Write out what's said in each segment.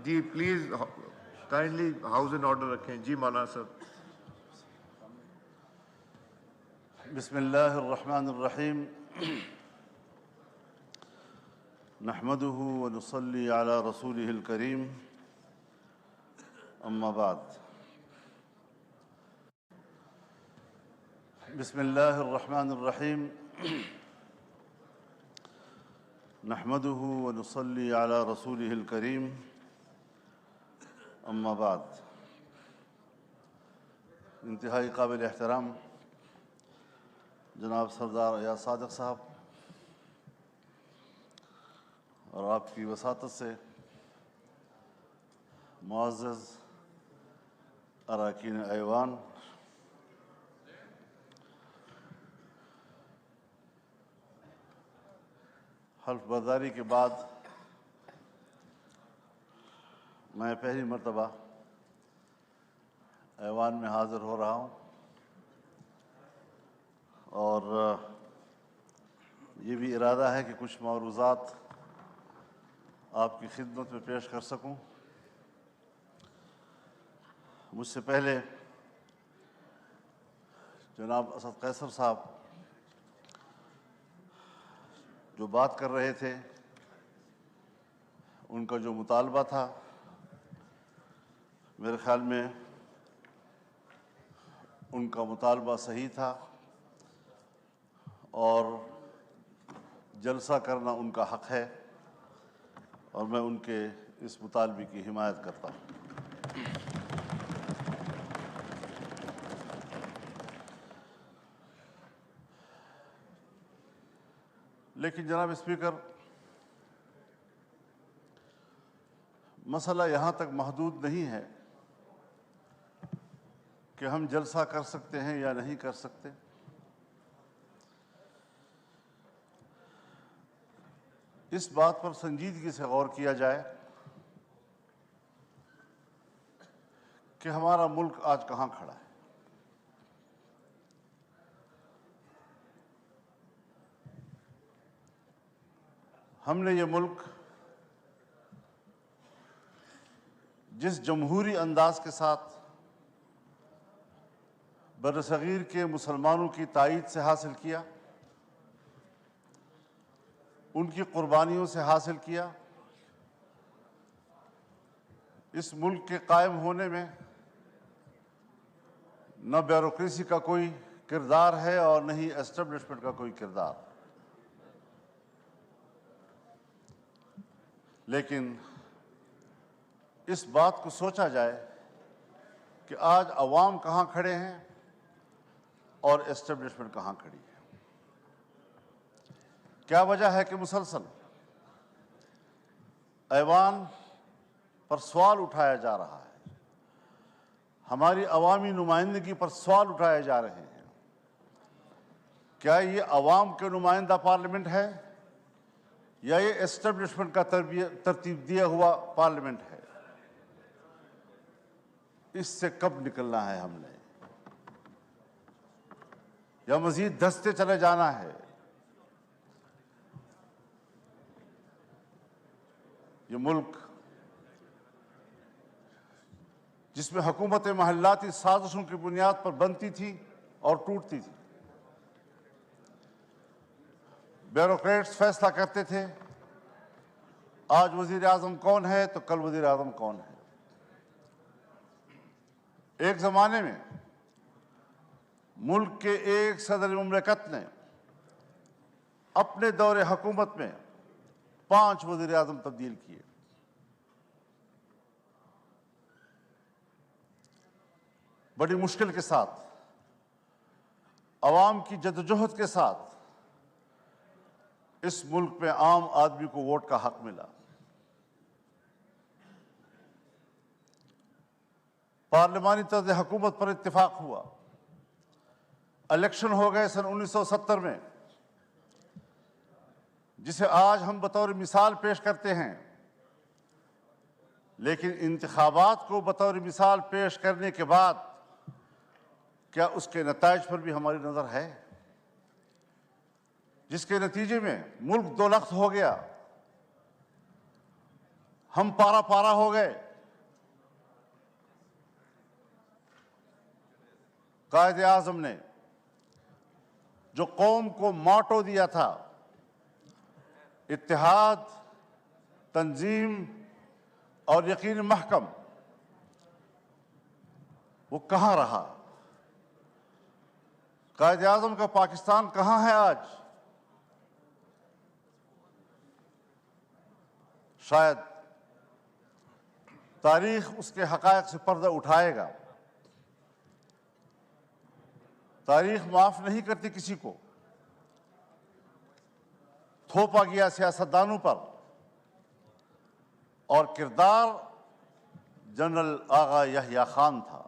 G please kindly house in order رکھیں. جی مولانا صاحب. بسم اللہ الرحمن الرحیم. نحمده ونصلي على رسوله الكريم. اما بعد. بسم اللہ الرحمن الرحیم. نحمده ونصلي على رسوله الكريم. اما بعد. انتہائی قابل احترام جناب سردار ایاز صادق صاحب اور آپ کی وساطت سے معزز اراکین ایوان، حلف برداری کے بعد میں پہلی مرتبہ ایوان میں حاضر ہو رہا ہوں اور یہ بھی ارادہ ہے کہ کچھ معروضات آپ کی خدمت میں پیش کر سکوں. مجھ سے پہلے جناب اسد قیصر صاحب جو بات کر رہے تھے، ان کا جو مطالبہ تھا میرے خیال میں ان کا مطالبہ صحیح تھا اور جلسہ کرنا ان کا حق ہے اور میں ان کے اس مطالبے کی حمایت کرتا ہوں. لیکن جناب اسپیکر، مسئلہ یہاں تک محدود نہیں ہے کہ ہم جلسہ کر سکتے ہیں یا نہیں کر سکتے. اس بات پر سنجیدگی سے غور کیا جائے کہ ہمارا ملک آج کہاں کھڑا ہے. ہم نے یہ ملک جس جمہوری انداز کے ساتھ برصغیر کے مسلمانوں کی تائید سے حاصل کیا، ان کی قربانیوں سے حاصل کیا، اس ملک کے قائم ہونے میں نہ بیوروکریسی کا کوئی کردار ہے اور نہ ہی اسٹیبلشمنٹ کا کوئی کردار. لیکن اس بات کو سوچا جائے کہ آج عوام کہاں کھڑے ہیں اور اسٹیبلشمنٹ کہاں کھڑی ہے. کیا وجہ ہے کہ مسلسل ایوان پر سوال اٹھایا جا رہا ہے، ہماری عوامی نمائندگی پر سوال اٹھائے جا رہے ہیں؟ کیا یہ عوام کے نمائندہ پارلیمنٹ ہے یا یہ اسٹیبلشمنٹ کا ترتیب دیا ہوا پارلیمنٹ ہے؟ اس سے کب نکلنا ہے ہم نے، یا مزید دھستے چلے جانا ہے؟ یہ ملک جس میں حکومت محلاتی سازشوں کی بنیاد پر بنتی تھی اور ٹوٹتی تھی، بیوروکریٹس فیصلہ کرتے تھے آج وزیر اعظم کون ہے تو کل وزیر اعظم کون ہے. ایک زمانے میں ملک کے ایک صدر مملکت نے اپنے دور حکومت میں 5 وزیر اعظم تبدیل کیے. بڑی مشکل کے ساتھ، عوام کی جدوجہد کے ساتھ اس ملک میں عام آدمی کو ووٹ کا حق ملا. پارلیمانی طرز حکومت پر اتفاق ہوا، الیکشن ہو گئے سن 1970 میں، جسے آج ہم بطور مثال پیش کرتے ہیں. لیکن انتخابات کو بطور مثال پیش کرنے کے بعد کیا اس کے نتائج پر بھی ہماری نظر ہے؟ جس کے نتیجے میں ملک 2 لخت ہو گیا. ہم پارا پارا ہو گئے. قائد اعظم نے جو قوم کو موٹو دیا تھا، اتحاد، تنظیم اور یقین محکم، وہ کہاں رہا؟ قائد اعظم کا پاکستان کہاں ہے آج؟ شاید تاریخ اس کے حقائق سے پردہ اٹھائے گا. تاریخ معاف نہیں کرتی کسی کو. تھوپا گیا سیاستدانوں پر، اور کردار جنرل آغا یحییٰ خان تھا.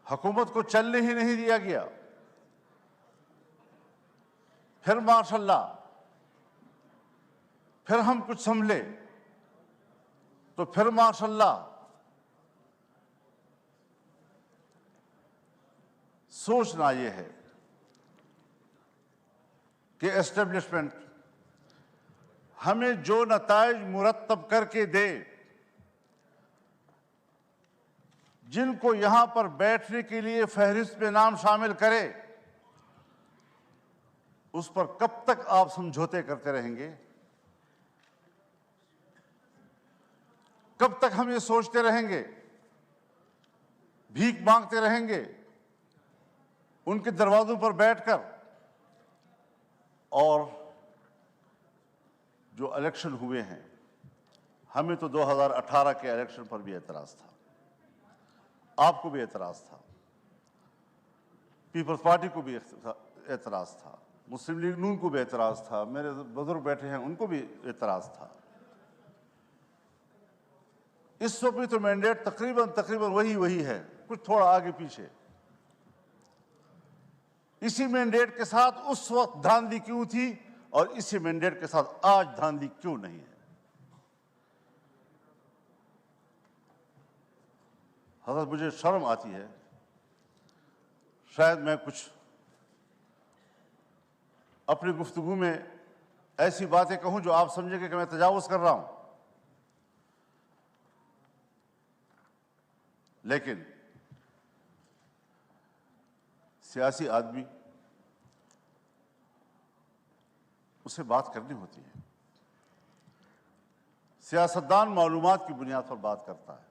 حکومت کو چلنے ہی نہیں دیا گیا. پھر ماشاء اللہ، پھر ہم کچھ سنبھلے تو پھر ماشاء اللہ. سوچنا یہ ہے کہ اسٹیبلشمنٹ ہمیں جو نتائج مرتب کر کے دے، جن کو یہاں پر بیٹھنے کے لیے فہرست میں نام شامل کرے، اس پر کب تک آپ سمجھوتے کرتے رہیں گے؟ کب تک ہم یہ سوچتے رہیں گے؟ بھیک مانگتے رہیں گے ان کے دروازوں پر بیٹھ کر؟ اور جو الیکشن ہوئے ہیں، ہمیں تو 2018 کے الیکشن پر بھی اعتراض تھا، آپ کو بھی اعتراض تھا، پیپلز پارٹی کو بھی اعتراض تھا، مسلم لیگ نون کو بھی اعتراض تھا، میرے بزرگ بیٹھے ہیں ان کو بھی اعتراض تھا. اس وقت بھی تو مینڈیٹ تقریباً وہی ہے، کچھ تھوڑا آگے پیچھے. اسی مینڈیٹ کے ساتھ اس وقت دھاندلی کیوں تھی اور اسی مینڈیٹ کے ساتھ آج دھاندلی کیوں نہیں ہے؟ حضرت مجھے شرم آتی ہے، شاید میں کچھ اپنی گفتگو میں ایسی باتیں کہوں جو آپ سمجھیں گے کہ میں تجاوز کر رہا ہوں، لیکن سیاسی آدمی اسے بات کرنی ہوتی ہے. سیاستدان معلومات کی بنیاد پر بات کرتا ہے.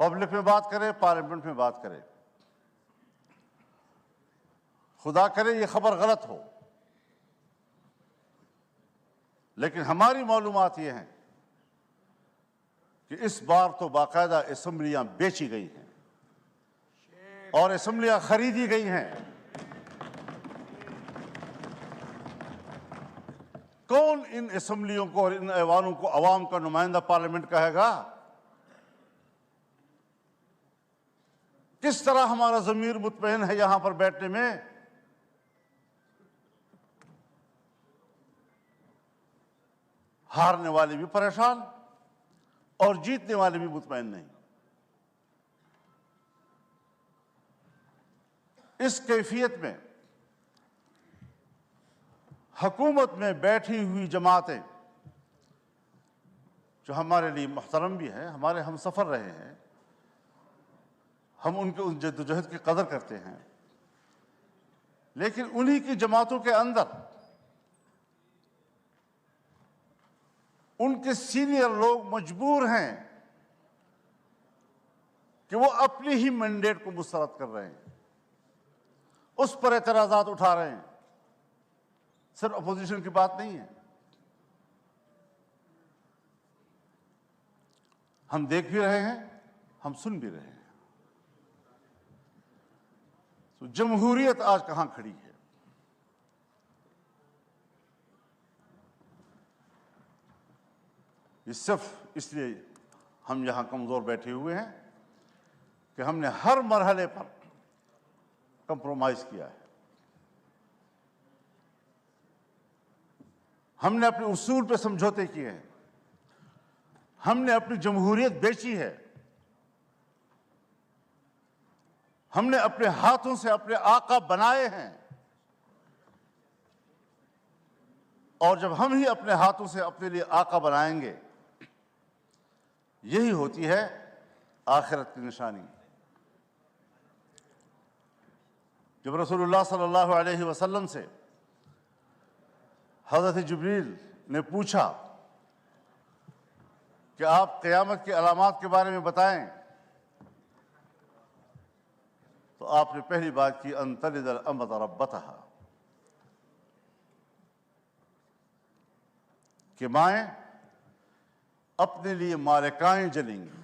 پبلک میں بات کرے، پارلیمنٹ میں بات کرے. خدا کرے یہ خبر غلط ہو، لیکن ہماری معلومات یہ ہیں کہ اس بار تو باقاعدہ اسمبلیاں بیچی گئی ہیں اور اسمبلیاں خریدی گئی ہیں. کون ان اسمبلیوں کو اور ان ایوانوں کو عوام کا نمائندہ پارلیمنٹ کہے گا؟ کس طرح ہمارا ضمیر مطمئن ہے یہاں پر بیٹھنے میں؟ ہارنے والے بھی پریشان اور جیتنے والے بھی مطمئن نہیں. اس کیفیت میں حکومت میں بیٹھی ہوئی جماعتیں جو ہمارے لیے محترم بھی ہیں، ہمارے ہم سفر رہے ہیں، ہم ان کے جد و جہد کی قدر کرتے ہیں، لیکن انہی کی جماعتوں کے اندر ان کے سینئر لوگ مجبور ہیں کہ وہ اپنی ہی مینڈیٹ کو مسترد کر رہے ہیں، اس پر اعتراضات اٹھا رہے ہیں. صرف اپوزیشن کی بات نہیں ہے. ہم دیکھ بھی رہے ہیں، ہم سن بھی رہے ہیں. تو جمہوریت آج کہاں کھڑی ہے؟ یہ صرف اس لیے ہم یہاں کمزور بیٹھے ہوئے ہیں کہ ہم نے ہر مرحلے پر کمپرومائز کیا ہے. ہم نے اپنے اصول پہ سمجھوتے کیے ہیں. ہم نے اپنی جمہوریت بیچی ہے. ہم نے اپنے ہاتھوں سے اپنے آقا بنائے ہیں. اور جب ہم ہی اپنے ہاتھوں سے اپنے لیے آقا بنائیں گے، یہی ہوتی ہے آخرت کی نشانی۔ جب رسول اللہ صلی اللہ علیہ وسلم سے حضرت جبریل نے پوچھا کہ آپ قیامت کی علامات کے بارے میں بتائیں، تو آپ نے پہلی بات کی ان تلد الامۃ ربتہا، کہ مائیں اپنے لیے مالکائیں جلیں گی،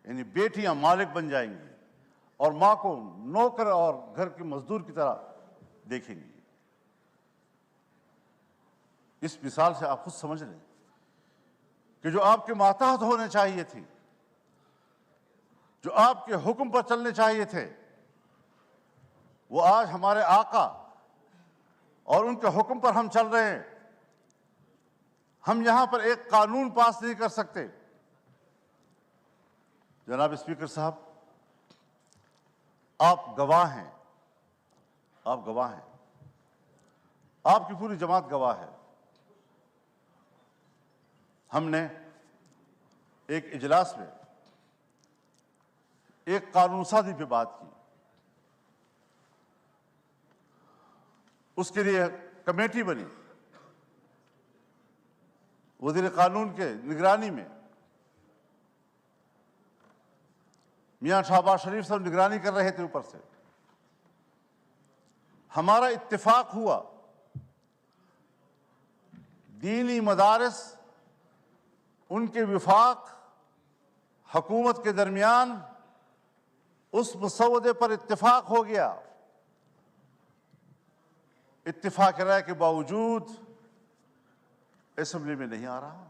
یعنی بیٹیاں مالک بن جائیں گی اور ماں کو نوکر اور گھر کی مزدور کی طرح دیکھیں گی۔ اس مثال سے آپ خود سمجھ لیں کہ جو آپ کے ماتحت ہونے چاہیے تھی، جو آپ کے حکم پر چلنے چاہیے تھے، وہ آج ہمارے آقا اور ان کے حکم پر ہم چل رہے ہیں۔ ہم یہاں پر ایک قانون پاس نہیں کر سکتے۔ جناب اسپیکر صاحب، آپ گواہ ہیں، آپ گواہ ہیں، آپ کی پوری جماعت گواہ ہے۔ ہم نے ایک اجلاس میں ایک قانون سازی پہ بات کی، اس کے لیے کمیٹی بنی، وزیر قانون کے نگرانی میں میاں شہباز شریف صاحب نگرانی کر رہے تھے اوپر سے۔ ہمارا اتفاق ہوا دینی مدارس، ان کے وفاق، حکومت کے درمیان اس مسودے پر اتفاق ہو گیا۔ اتفاق رائے کے باوجود اسمبلی میں نہیں آ رہا،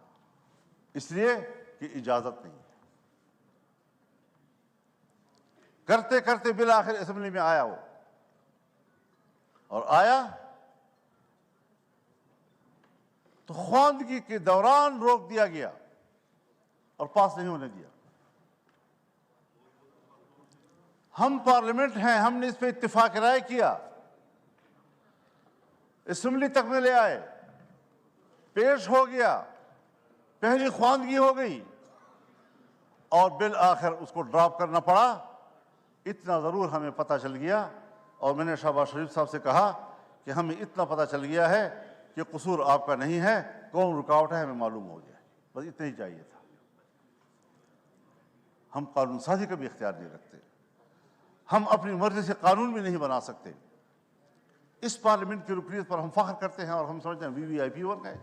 اس لیے کہ اجازت نہیں ہے۔ کرتے کرتے بالآخر اسمبلی میں آیا وہ، اور آیا تو خواندگی کے دوران روک دیا گیا اور پاس نہیں ہونے دیا۔ ہم پارلیمنٹ ہیں، ہم نے اس پہ اتفاق رائے کیا، اسمبلی تک میں لے آئے، پیش ہو گیا، پہلی خواندگی ہو گئی، اور بالآخر اس کو ڈراپ کرنا پڑا۔ اتنا ضرور ہمیں پتہ چل گیا، اور میں نے شہباز شریف صاحب سے کہا کہ ہمیں اتنا پتہ چل گیا ہے کہ قصور آپ کا نہیں ہے، کون رکاوٹ ہے ہمیں معلوم ہو جائے، بس اتنا ہی چاہیے تھا۔ ہم قانون سازی کا بھی اختیار نہیں رکھتے، ہم اپنی مرضی سے قانون بھی نہیں بنا سکتے۔ اس پارلیمنٹ کی رکنیت پر ہم فخر کرتے ہیں اور ہم سمجھتے ہیں وی آئی پی بن گئے۔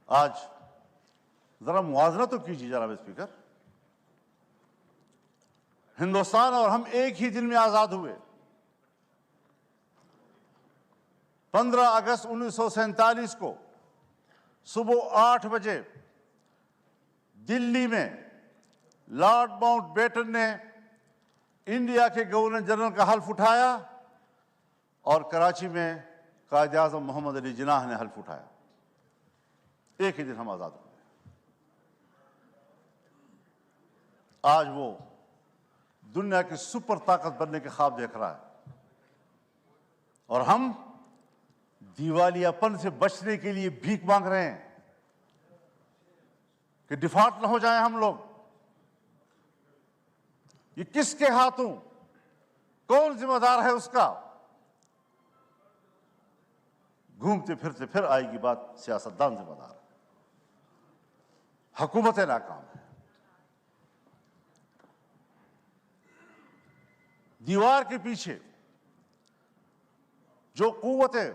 آج ذرا موازنہ تو کیجیے جناب اسپیکر، ہندوستان اور ہم ایک ہی دن میں آزاد ہوئے۔ 15 اگست 1947 کو صبح 8 بجے دلی میں لارڈ ماؤنٹ بیٹن نے انڈیا کے گورنر جنرل کا حلف اٹھایا، اور کراچی میں قائد اعظم محمد علی جناح نے حلف اٹھایا۔ ایک ہی دن ہم آزاد ہوئے۔ آج وہ دنیا کی سپر طاقت بننے کے خواب دیکھ رہا ہے، اور ہم دیوالیہ پن سے بچنے کے لیے بھیک مانگ رہے ہیں کہ ڈیفالٹ نہ ہو جائیں ہم لوگ۔ یہ کس کے ہاتھوں، کون ذمہ دار ہے اس کا؟ گھومتے پھرتے پھر آئے گی بات، سیاستدان ذمہ دار ہے، حکومت ناکام ہے۔ دیوار کے پیچھے جو قوتیں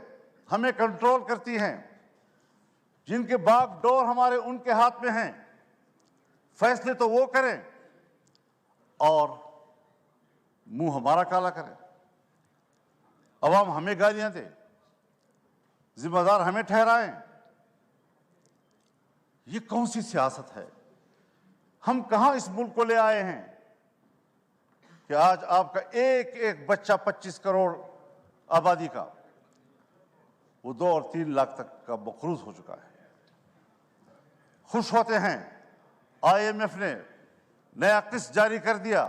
ہمیں کنٹرول کرتی ہیں، جن کے باغ ڈور ہمارے ان کے ہاتھ میں ہیں، فیصلے تو وہ کریں اور منہ ہمارا کالا کریں، عوام ہمیں گالیاں دے، ذمہ دار ہمیں ٹھہرائیں۔ یہ کون سی سیاست ہے؟ ہم کہاں اس ملک کو لے آئے ہیں کہ آج آپ کا ایک ایک بچہ 25 کروڑ آبادی کا، وہ 2 اور 3 لاکھ تک کا مقروض ہو چکا ہے۔ خوش ہوتے ہیں IMF نے نیا قسط جاری کر دیا،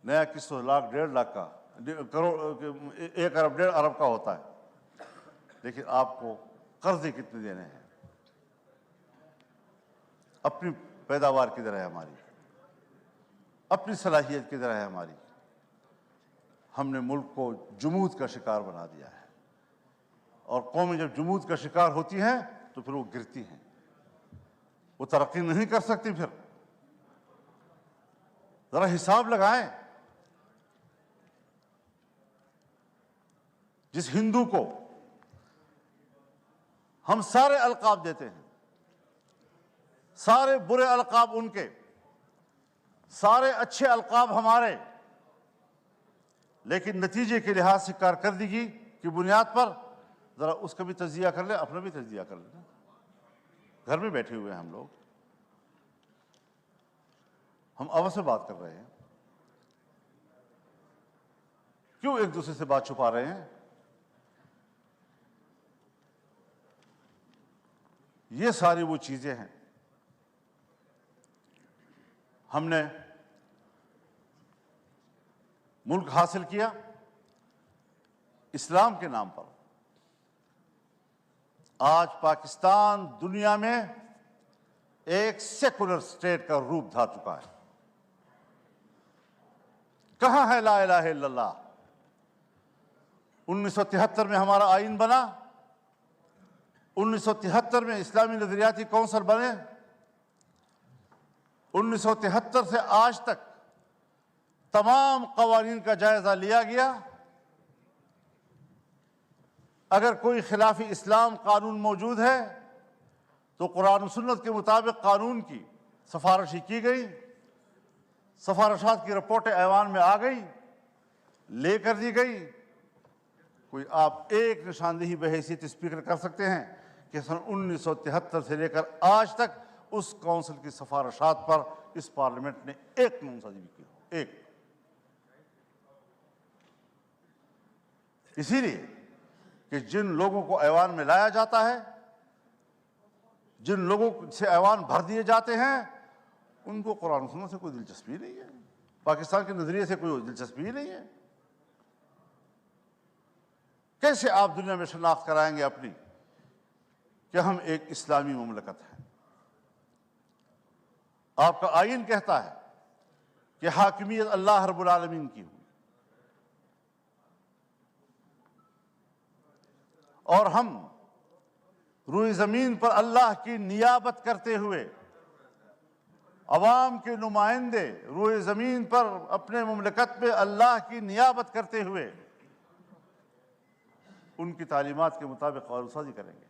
نیا قسط 1 لاکھ 1.5 لاکھ کا 1 ارب 1.5 ارب کا ہوتا ہے، لیکن آپ کو قرضے کتنے دینے ہیں؟ اپنی پیداوار کدھر ہے ہماری؟ اپنی صلاحیت کدھر ہے ہماری؟ ہم نے ملک کو جمود کا شکار بنا دیا ہے، اور قومیں جب جمود کا شکار ہوتی ہیں تو پھر وہ گرتی ہیں، وہ ترقی نہیں کر سکتی۔ پھر ذرا حساب لگائیں، جس ہندو کو ہم سارے القاب دیتے ہیں، سارے برے القاب ان کے، سارے اچھے القاب ہمارے، لیکن نتیجے کے لحاظ سے کارکردگی کی بنیاد پر ذرا اس کا بھی تجزیہ کر لیں، اپنا بھی تجزیہ کر لیں۔ گھر میں بیٹھے ہوئے ہیں ہم لوگ، ہم آواز سے بات کر رہے ہیں، کیوں ایک دوسرے سے بات چھپا رہے ہیں؟ یہ ساری وہ چیزیں ہیں۔ ہم نے ملک حاصل کیا اسلام کے نام پر۔ آج پاکستان دنیا میں ایک سیکولر سٹیٹ کا روپ دھار چکا ہے۔ کہاں ہے لا الہ الا اللہ؟ 1973 میں ہمارا آئین بنا، 1973 میں اسلامی نظریاتی کونسل بنے، 1973 سے آج تک تمام قوانین کا جائزہ لیا گیا۔ اگر کوئی خلاف اسلام قانون موجود ہے تو قرآن و سنت کے مطابق قانون کی سفارشی کی گئی، سفارشات کی رپورٹیں ایوان میں آ گئی، لے کر دی گئی۔ کوئی آپ ایک نشاندہی بحیثیت اسپیکر کر سکتے ہیں کہ سن 1973 سے لے کر آج تک اس کونسل کی سفارشات پر اس پارلیمنٹ نے ایک قانون سازی بھی کی ہو؟ ایک۔ اسی لیے کہ جن لوگوں کو ایوان میں لایا جاتا ہے، جن لوگوں سے ایوان بھر دیے جاتے ہیں، ان کو قرآن و سنت سے کوئی دلچسپی نہیں ہے، پاکستان کے نظریے سے کوئی دلچسپی نہیں ہے۔ کیسے آپ دنیا میں شناخت کرائیں گے اپنی کہ ہم ایک اسلامی مملکت ہیں؟ آپ کا آئین کہتا ہے کہ حاکمیت اللہ رب العالمین کی ہوئی، اور ہم روئے زمین پر اللہ کی نیابت کرتے ہوئے، عوام کے نمائندے روئے زمین پر اپنے مملکت میں اللہ کی نیابت کرتے ہوئے ان کی تعلیمات کے مطابق قانون سازی کریں گے۔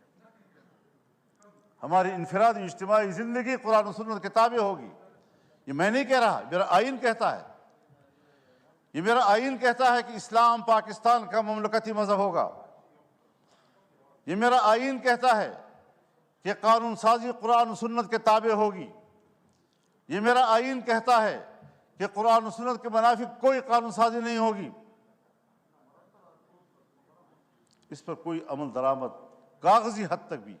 ہماری انفرادی اجتماعی زندگی قرآن و سنت کے تابع ہوگی۔ یہ میں نہیں کہہ رہا، میرا آئین کہتا ہے، یہ میرا آئین کہتا ہے کہ اسلام پاکستان کا مملکتی مذہب ہوگا۔ یہ میرا آئین کہتا ہے کہ قانون سازی قرآن و سنت کے تابع ہوگی۔ یہ میرا آئین کہتا ہے کہ قرآن و سنت کے منافق کوئی قانون سازی نہیں ہوگی۔ اس پر کوئی عمل درآمد کاغذی حد تک بھی،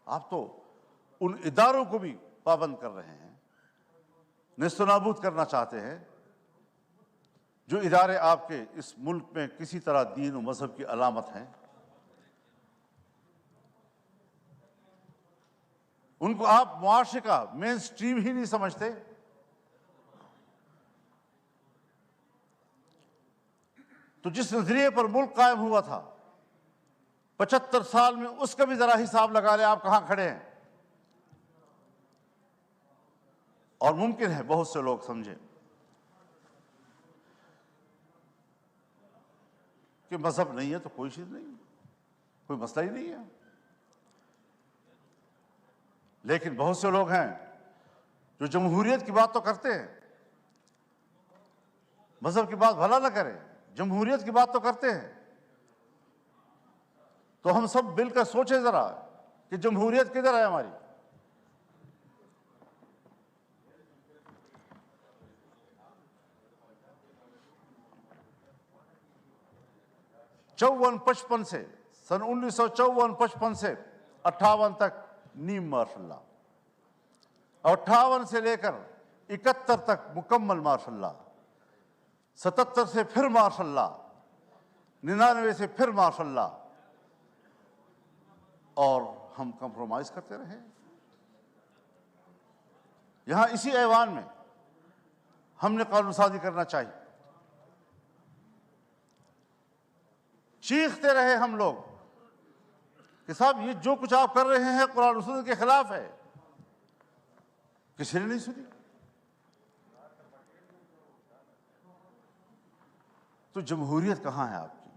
آپ تو ان اداروں کو بھی پابند کر رہے ہیں، نیست و نابود کرنا چاہتے ہیں جو ادارے آپ کے اس ملک میں کسی طرح دین و مذہب کی علامت ہیں۔ ان کو آپ معاشرے کا مین سٹریم ہی نہیں سمجھتے۔ تو جس نظریے پر ملک قائم ہوا تھا 75 سال میں، اس کا بھی ذرا حساب لگا لیں آپ کہاں کھڑے ہیں۔ اور ممکن ہے بہت سے لوگ سمجھیں کہ مذہب نہیں ہے تو کوئی چیز نہیں، کوئی مسئلہ ہی نہیں ہے۔ لیکن بہت سے لوگ ہیں جو جمہوریت کی بات تو کرتے ہیں، مذہب کی بات بھلا نہ کریں، جمہوریت کی بات تو کرتے ہیں۔ تو ہم سب مل کر سوچیں ذرا کہ جمہوریت کدھر ہے ہماری؟ '54-55 سے، سن 1954-55 سے 58 تک نیم مارشل لا، اور 58 سے لے کر 71 تک مکمل مارشل لا۔ 77 سے پھر ماشاء اللہ، 99 سے پھر ماشاء اللہ، اور ہم کمپرومائز کرتے رہے۔ یہاں اسی ایوان میں ہم نے قانون سازی کرنا چاہیے، چیختے رہے ہم لوگ کہ صاحب یہ جو کچھ آپ کر رہے ہیں قرآن و سنت کے خلاف ہے، کسی نے نہیں سنی۔ تو جمہوریت کہاں ہے آپ کی؟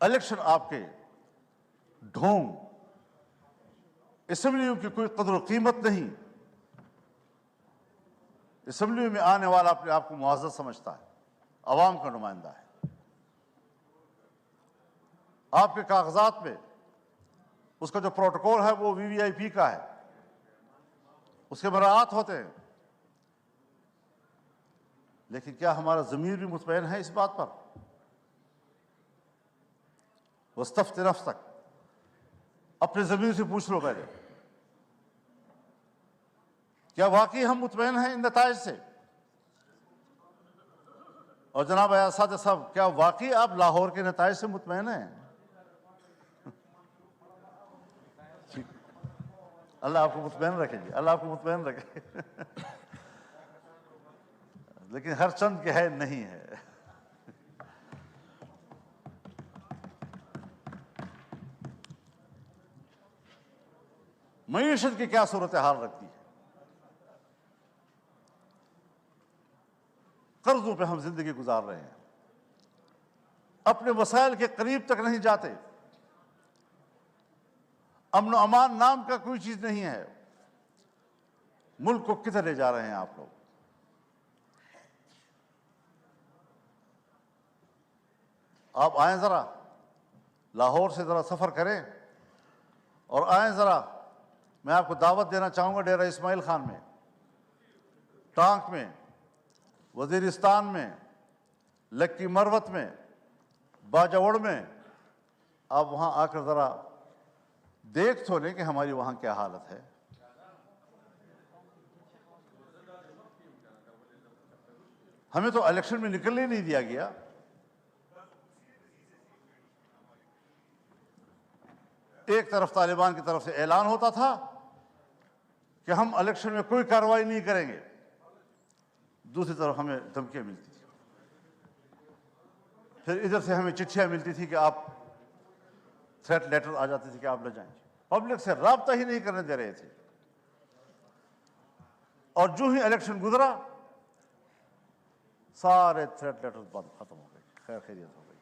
الیکشن آپ کے ڈھونگ، اسمبلیوں کی کوئی قدر و قیمت نہیں۔ اسمبلیوں میں آنے والا اپنے آپ کو معزز سمجھتا ہے، عوام کا نمائندہ ہے۔ آپ کے کاغذات میں اس کا جو پروٹوکول ہے وہ VVIP کا ہے، اس کے مراعات ہوتے ہیں، لیکن کیا ہمارا ضمیر بھی مطمئن ہے اس بات پر؟ وَاسْتَفْتِ نَفْسَكَ، اپنے ضمیر سے پوچھ لو پہلے، کیا واقعی ہم مطمئن ہیں ان نتائج سے؟ اور جناب ایاز صادق صاحب، کیا واقعی آپ لاہور کے نتائج سے مطمئن ہیں؟ اللہ آپ کو مطمئن رکھے گی، اللہ آپ کو مطمئن رکھے، لیکن ہر چند کے ہے نہیں ہے۔ معیشت کی کیا صورتحال رکھتی ہے؟ قرضوں پہ ہم زندگی گزار رہے ہیں، اپنے وسائل کے قریب تک نہیں جاتے، امن و امان نام کا کوئی چیز نہیں ہے۔ ملک کو کدھر لے جا رہے ہیں آپ لوگ؟ آپ آئیں ذرا لاہور سے ذرا سفر کریں اور آئیں ذرا، میں آپ کو دعوت دینا چاہوں گا ڈیرہ اسماعیل خان میں، ٹانک میں، وزیرستان میں، لکی مروت میں، باجوڑ میں۔ آپ وہاں آ کر ذرا دیکھ تو لیں کہ ہماری وہاں کیا حالت ہے۔ ہمیں تو الیکشن میں نکلنے نہیں دیا گیا۔ ایک طرف طالبان کی طرف سے اعلان ہوتا تھا کہ ہم الیکشن میں کوئی کارروائی نہیں کریں گے، دوسری طرف ہمیں دھمکیاں ملتی تھی، پھر ادھر سے ہمیں چٹھیاں ملتی تھی کہ آپ، تھریٹ لیٹر آ جاتی تھی کہ آپ نہ جائیں۔ پبلک سے رابطہ ہی نہیں کرنے دے رہے تھے، اور جو ہی الیکشن گزرا سارے تھریٹ لیٹر بند، ختم ہو گئے، خیر خیریت ہو گئی۔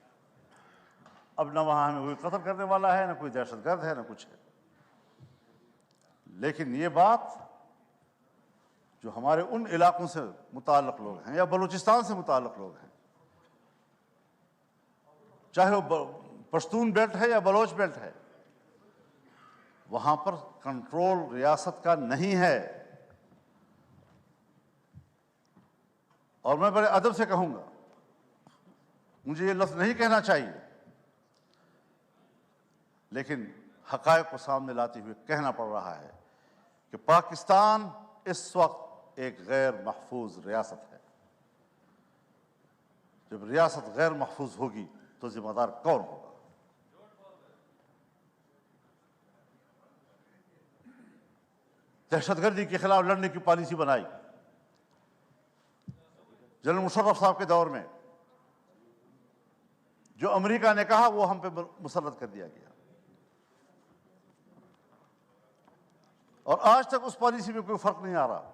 اب نہ وہاں ہمیں کوئی قتل کرنے والا ہے، نہ کوئی دہشت گرد ہے، نہ کچھ ہے۔ لیکن یہ بات جو ہمارے ان علاقوں سے متعلق لوگ ہیں یا بلوچستان سے متعلق لوگ ہیں، چاہے وہ پشتون بیلٹ ہے یا بلوچ بیلٹ ہے، وہاں پر کنٹرول ریاست کا نہیں ہے۔ اور میں بڑے ادب سے کہوں گا، مجھے یہ لفظ نہیں کہنا چاہیے، لیکن حقائق کو سامنے لاتے ہوئے کہنا پڑ رہا ہے کہ پاکستان اس وقت ایک غیر محفوظ ریاست ہے۔ جب ریاست غیر محفوظ ہوگی تو ذمہ دار کون ہوگا؟ دہشت گردی کے خلاف لڑنے کی پالیسی بنائی جنرل مشرف صاحب کے دور میں، جو امریکہ نے کہا وہ ہم پہ مسلط کر دیا گیا، اور آج تک اس پالیسی میں کوئی فرق نہیں آ رہا۔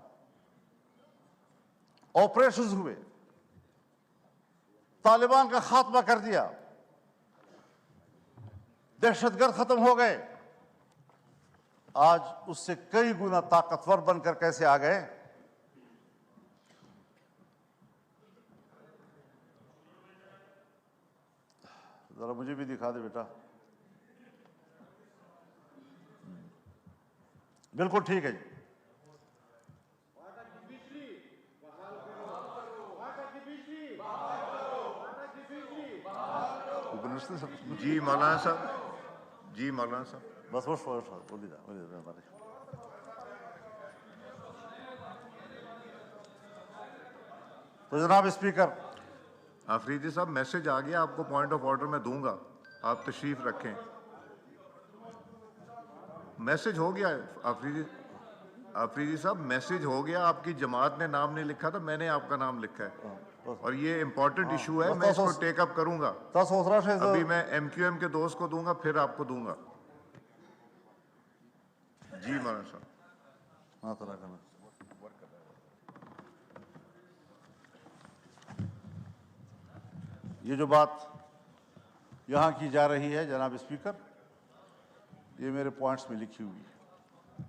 آپریشنز ہوئے، طالبان کا خاتمہ کر دیا، دہشت گرد ختم ہو گئے، آج اس سے کئی گنا طاقتور بن کر کیسے آ گئے؟ ذرا مجھے بھی دکھا دے بیٹا۔ بالکل ٹھیک ہے جی۔ جی مولانا صاحب، جی مولانا صاحب، بس وہ بولی دا تو جناب اسپیکر، آفریدی صاحب میسج آ گیا، آپ کو پوائنٹ آف آرڈر میں دوں گا، آپ تشریف رکھیں. میسج ہو گیا آفریدی صاحب، میسج ہو گیا. آپ کی جماعت نے نام نہیں لکھا تھا، میں نے آپ کا نام لکھا ہے، اور یہ امپورٹنٹ ایشو ہے. میں اس کو ٹیک اپ کروں گا. ابھی میں ایم کیو ایم کے دوست کو دوں گا، پھر آپ کو دوں گا. جی مولانا صاحب. یہ جو بات یہاں کی جا رہی ہے جناب اسپیکر، یہ میرے پوائنٹس میں لکھی ہوئی ہے،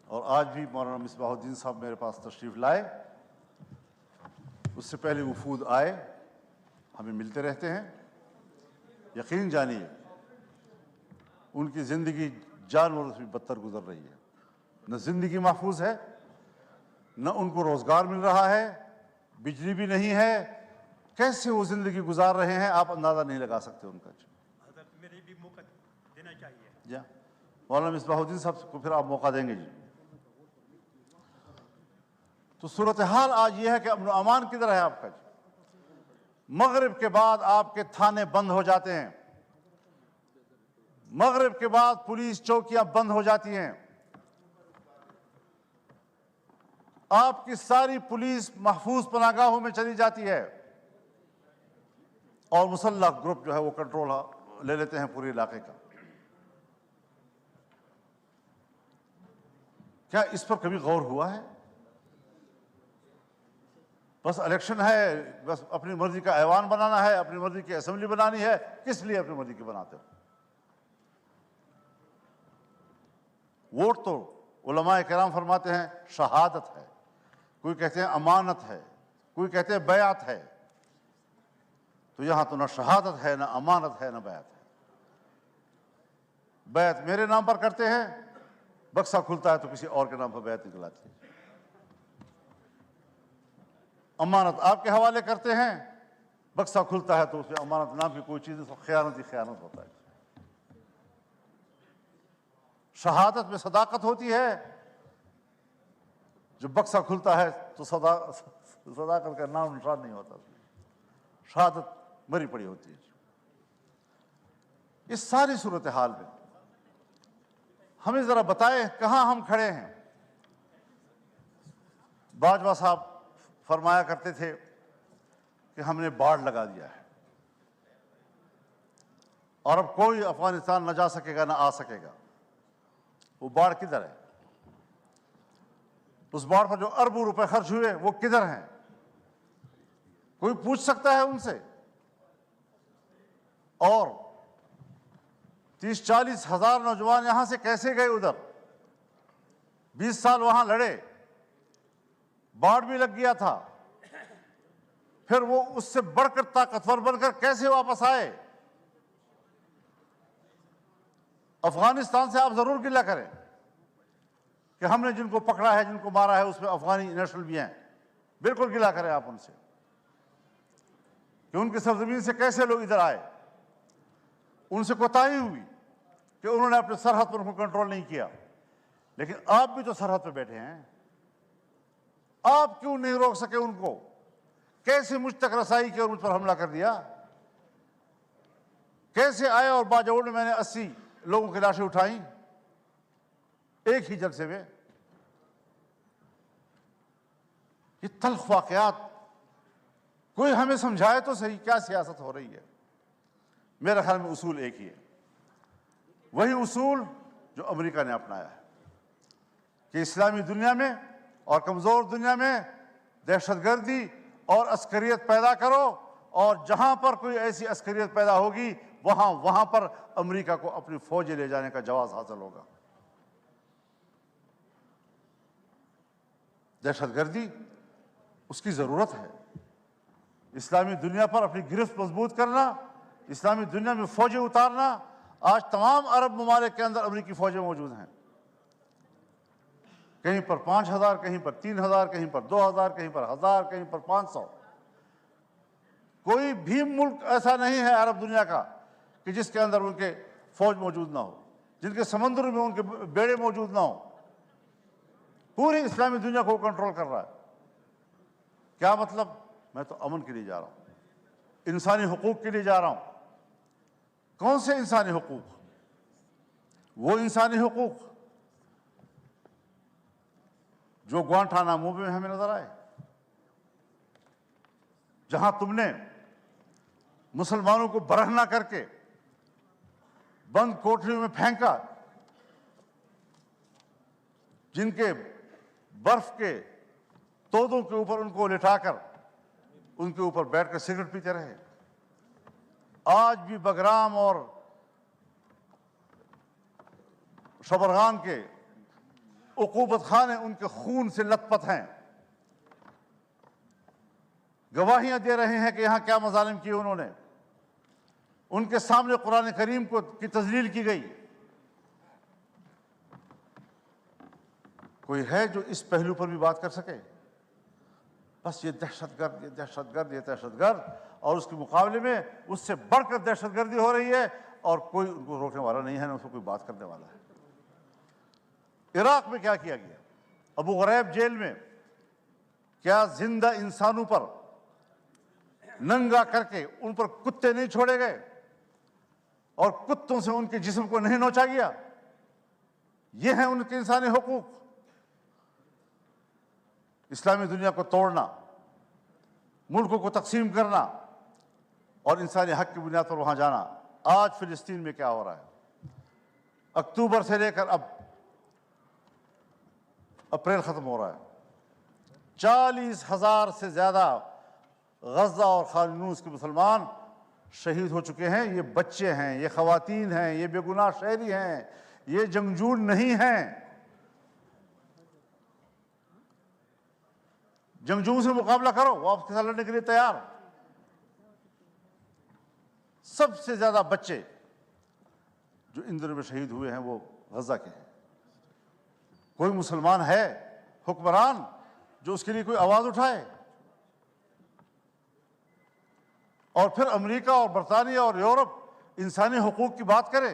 اور آج بھی مولانا مصباح الدین صاحب میرے پاس تشریف لائے. اس سے پہلے وفود آئے، ہمیں ملتے رہتے ہیں. یقین جانیے ان کی زندگی جانوروں سے بھی بدتر گزر رہی ہے. نہ زندگی محفوظ ہے، نہ ان کو روزگار مل رہا ہے، بجلی بھی نہیں ہے. کیسے وہ زندگی گزار رہے ہیں آپ اندازہ نہیں لگا سکتے ان کا. میرے بھی موقع دینا چاہیے. جی مولانا مصباح الدین صاحب کو پھر آپ موقع دیں گے. جی تو صورتحال آج یہ ہے کہ امن و امان کدھر ہے آپ کا. مغرب کے بعد آپ کے تھانے بند ہو جاتے ہیں، مغرب کے بعد پولیس چوکیاں بند ہو جاتی ہیں، آپ کی ساری پولیس محفوظ پناہگاہوں میں چلی جاتی ہے، اور مسلح گروپ جو ہے وہ کنٹرول لے لیتے ہیں پورے علاقے کا. کیا اس پر کبھی غور ہوا ہے؟ بس الیکشن ہے، بس اپنی مرضی کا ایوان بنانا ہے، اپنی مرضی کی اسمبلی بنانی ہے. کس لیے اپنی مرضی کی بناتے ہو؟ ووٹ تو علماء کرام فرماتے ہیں شہادت ہے، کوئی کہتے ہیں امانت ہے، کوئی کہتے ہیں بیعت ہے. تو یہاں تو نہ شہادت ہے، نہ امانت ہے، نہ بیعت ہے. بیعت میرے نام پر کرتے ہیں، بکسہ کھلتا ہے تو کسی اور کے نام پر بیعت نکل آتی ہے. امانت آپ کے حوالے کرتے ہیں، بکسہ کھلتا ہے تو اس میں امانت نام کی کوئی چیز، خیانت ہی خیانت ہوتا ہے. شہادت میں صداقت ہوتی ہے، جو بکسہ کھلتا ہے تو صداقت کا نام نشان نہیں ہوتا، شہادت مری پڑی ہوتی ہے. اس ساری صورتحال میں ہمیں ذرا بتائیں کہاں ہم کھڑے ہیں. باجوہ صاحب فرمایا کرتے تھے کہ ہم نے باڑ لگا دیا ہے اور اب کوئی افغانستان نہ جا سکے گا نہ آ سکے گا. وہ باڑ کدھر ہے؟ اس باڑ پر جو اربوں روپے خرچ ہوئے وہ کدھر ہیں؟ کوئی پوچھ سکتا ہے ان سے؟ اور 30-40 ہزار نوجوان یہاں سے کیسے گئے ادھر؟ 20 سال وہاں لڑے، باڑ بھی لگ گیا تھا، پھر وہ اس سے بڑھ کر طاقتور بن کر کیسے واپس آئے؟ افغانستان سے آپ ضرور گلہ کریں کہ ہم نے جن کو پکڑا ہے، جن کو مارا ہے، اس میں افغانی نیشنل بھی ہیں. بالکل گلہ کریں آپ ان سے کہ ان کی سرزمین سے کیسے لوگ ادھر آئے. ان سے کوتاہی ہوئی کہ انہوں نے اپنے سرحد پر ان کو کنٹرول نہیں کیا. لیکن آپ بھی تو سرحد پہ بیٹھے ہیں، آپ کیوں نہیں روک سکے ان کو؟ کیسے مجھ تک رسائی کی اور مجھ پر حملہ کر دیا؟ کیسے آئے اور باجوڑ میں نے 80 لوگوں کی لاشیں اٹھائیں ایک ہی جلسے میں؟ یہ تلخ واقعات کوئی ہمیں سمجھائے تو صحیح، کیا سیاست ہو رہی ہے؟ میرے خیال میں اصول ایک ہی ہے، وہی اصول جو امریکہ نے اپنایا ہے کہ اسلامی دنیا میں اور کمزور دنیا میں دہشت گردی اور عسکریت پیدا کرو، اور جہاں پر کوئی ایسی عسکریت پیدا ہوگی وہاں پر امریکہ کو اپنی فوجیں لے جانے کا جواز حاصل ہوگا. دہشت گردی اس کی ضرورت ہے. اسلامی دنیا پر اپنی گرفت مضبوط کرنا، اسلامی دنیا میں فوجیں اتارنا. آج تمام عرب ممالک کے اندر امریکی فوجیں موجود ہیں، کہیں پر 5000، کہیں پر 3000، کہیں پر 2000، کہیں پر 1000، کہیں پر 500. کوئی بھی ملک ایسا نہیں ہے عرب دنیا کا کہ جس کے اندر ان کے فوج موجود نہ ہو، جن کے سمندر میں ان کے بیڑے موجود نہ ہو. پوری اسلامی دنیا کو کنٹرول کر رہا ہے. کیا مطلب؟ میں تو امن کے لیے جا رہا ہوں، انسانی حقوق کے لیے جا رہا ہوں۔ کون سے انسانی حقوق؟ وہ انسانی حقوق جو گوانٹانامو میں ہمیں نظر آئے، جہاں تم نے مسلمانوں کو برہنہ کر کے بند کوٹریوں میں پھینکا، جن کے برف کے تودوں کے اوپر ان کو لٹا کر ان کے اوپر بیٹھ کر سگریٹ پیتے رہے۔ آج بھی بگرام اور شبرغان کے عقوبت خانے ان کے خون سے لت پت ہیں، گواہیاں دے رہے ہیں کہ یہاں کیا مظالم کیے انہوں نے۔ ان کے سامنے قرآن کریم کی تذلیل کی گئی۔ کوئی ہے جو اس پہلو پر بھی بات کر سکے؟ بس یہ دہشت گرد، یہ دہشت گرد، یہ دہشت گرد، اور اس کے مقابلے میں اس سے بڑھ کر دہشت گردی ہو رہی ہے اور کوئی ان کو روکنے والا نہیں ہے، نہ اس کو کوئی بات کرنے والا ہے۔ عراق میں کیا کیا گیا؟ ابو غریب جیل میں کیا زندہ انسانوں پر ننگا کر کے ان پر کتے نہیں چھوڑے گئے اور کتوں سے ان کے جسم کو نہیں نوچا گیا؟ یہ ہیں ان کے انسانی حقوق۔ اسلامی دنیا کو توڑنا، ملکوں کو تقسیم کرنا اور انسانی حق کی بنیاد پر وہاں جانا۔ آج فلسطین میں کیا ہو رہا ہے؟ اکتوبر سے لے کر اب اپریل ختم ہو رہا ہے، 40,000 سے زیادہ غزہ اور خان یونس کے مسلمان شہید ہو چکے ہیں۔ یہ بچے ہیں، یہ خواتین ہیں، یہ بے گناہ شہری ہیں، یہ جنگجو نہیں ہیں۔ جنگجو سے مقابلہ کرو، وہ آپ کے ساتھ لڑنے کے لیے تیار۔ سب سے زیادہ بچے جو ان دنوں میں شہید ہوئے ہیں وہ غزہ کے ہیں۔ کوئی مسلمان ہے حکمران جو اس کے لیے کوئی آواز اٹھائے؟ اور پھر امریکہ اور برطانیہ اور یورپ انسانی حقوق کی بات کرے،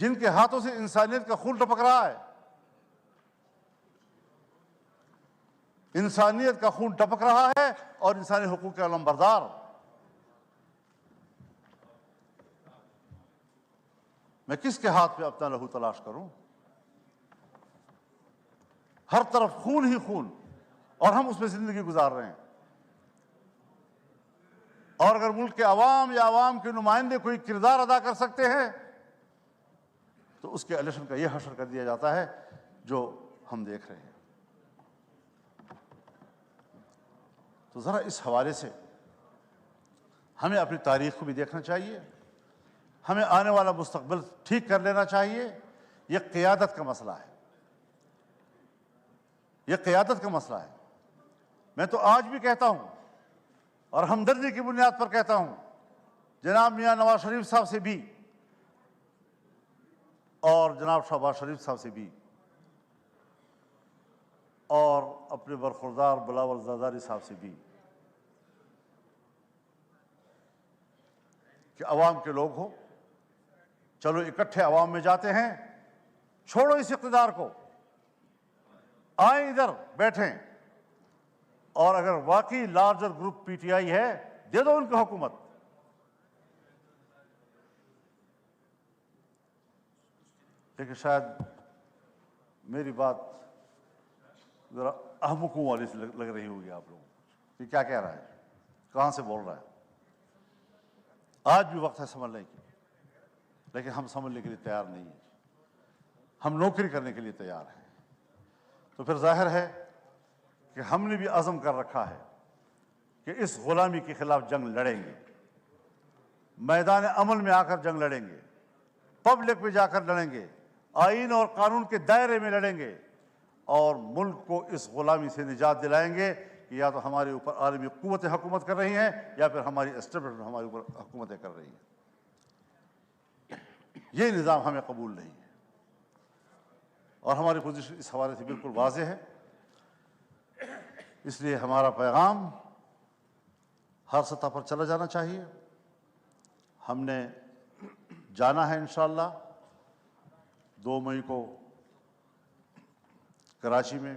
جن کے ہاتھوں سے انسانیت کا خون ٹپک رہا ہے۔ انسانیت کا خون ٹپک رہا ہے اور انسانی حقوق کے علمبردار۔ میں کس کے ہاتھ پہ اپنا لہو تلاش کروں؟ ہر طرف خون ہی خون، اور ہم اس میں زندگی گزار رہے ہیں۔ اور اگر ملک کے عوام یا عوام کے نمائندے کوئی کردار ادا کر سکتے ہیں تو اس کے الیکشن کا یہ حشر کر دیا جاتا ہے جو ہم دیکھ رہے ہیں۔ تو ذرا اس حوالے سے ہمیں اپنی تاریخ کو بھی دیکھنا چاہیے، ہمیں آنے والا مستقبل ٹھیک کر لینا چاہیے۔ یہ قیادت کا مسئلہ ہے، یہ قیادت کا مسئلہ ہے۔ میں تو آج بھی کہتا ہوں اور ہمدردی کی بنیاد پر کہتا ہوں، جناب میاں نواز شریف صاحب سے بھی اور جناب شہباز شریف صاحب سے بھی اور اپنے برخوردار بلاول زرداری صاحب سے بھی، کہ عوام کے لوگ ہو، چلو اکٹھے عوام میں جاتے ہیں، چھوڑو اس اقتدار کو، آئیں ادھر بیٹھیں، اور اگر واقعی larger group P T I ہے دے دو ان کو حکومت۔ لیکن شاید میری بات ذرا احمقوں والی سے لگ رہی ہوگی آپ لوگوں کو، یہ کیا کہہ رہا ہے، کہاں سے بول رہا ہے۔ آج بھی وقت ہے سنبھلنے کی، لیکن ہم سنبھلنے کے لیے تیار نہیں ہیں، ہم نوکری کرنے کے لیے تیار ہیں۔ تو پھر ظاہر ہے کہ ہم نے بھی عزم کر رکھا ہے کہ اس غلامی کے خلاف جنگ لڑیں گے، میدان عمل میں آ کر جنگ لڑیں گے، پبلک میں جا کر لڑیں گے، آئین اور قانون کے دائرے میں لڑیں گے، اور ملک کو اس غلامی سے نجات دلائیں گے کہ یا تو ہمارے اوپر عالمی قوتیں حکومت کر رہی ہیں یا پھر ہماری اسٹیبلشمنٹ ہمارے اوپر حکومتیں کر رہی ہیں۔ یہ نظام ہمیں قبول نہیں ہے، اور ہماری پوزیشن اس حوالے سے بالکل واضح ہے۔ اس لیے ہمارا پیغام ہر سطح پر چلا جانا چاہیے۔ ہم نے جانا ہے انشاءاللہ 2 مئی کو کراچی میں